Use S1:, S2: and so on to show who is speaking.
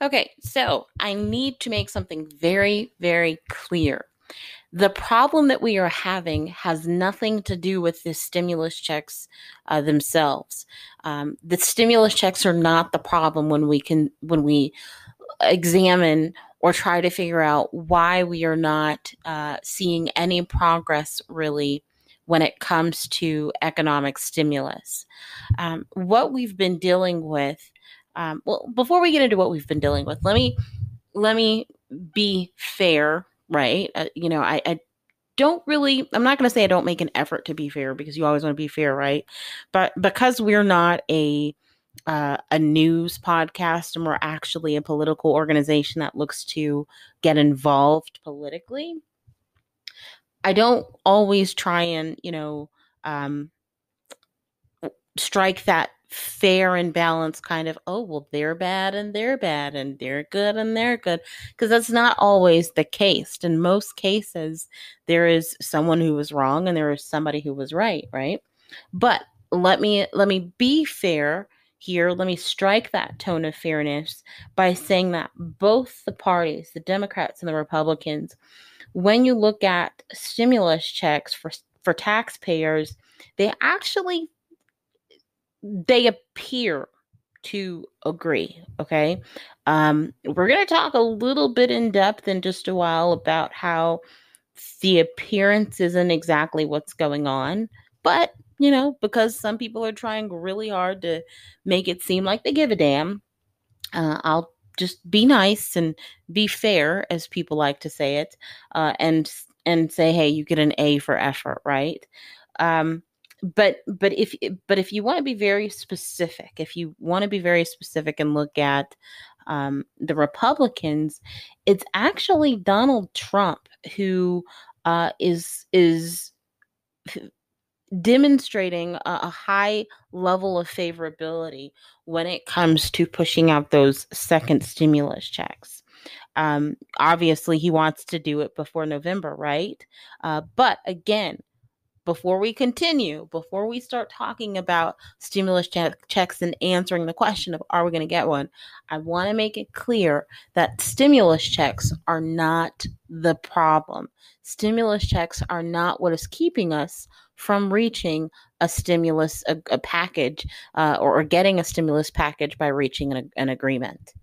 S1: Okay, so I need to make something very, very clear. The problem that we are having has nothing to do with the stimulus checks themselves. The stimulus checks are not the problem when we examine or try to figure out why we are not seeing any progress really when it comes to economic stimulus. What we've been dealing with. Well, before we get into what we've been dealing with, let me be fair, right? I don't really, I'm not going to say I don't make an effort to be fair because you always want to be fair, right? But because we're not a news podcast and we're actually a political organization that looks to get involved politically, I don't always try and, um, strike that fair and balanced kind of, oh, well, they're bad and they're bad and they're good and they're good. Because that's not always the case. In most cases, there is someone who was wrong and there is somebody who was right, right? But let me be fair here. Let me strike that tone of fairness by saying that both the parties, the Democrats and the Republicans, when you look at stimulus checks for taxpayers, they actually they appear to agree. Okay. We're going to talk a little bit in depth in just a while about how the appearance isn't exactly what's going on. But, because some people are trying really hard to make it seem like they give a damn, I'll just be nice and be fair, as people like to say it, and say, hey, you get an A for effort, right? Um, but if you want to be very specific, if you want to be very specific and look at the Republicans, it's actually Donald Trump who is demonstrating a high level of favorability when it comes to pushing out those second stimulus checks. Obviously, he wants to do it before November, right? But again, before we continue, before we start talking about stimulus checks and answering the question of are we going to get one, I want to make it clear that stimulus checks are not the problem. Stimulus checks are not what is keeping us from reaching a package, or getting a stimulus package by reaching an agreement.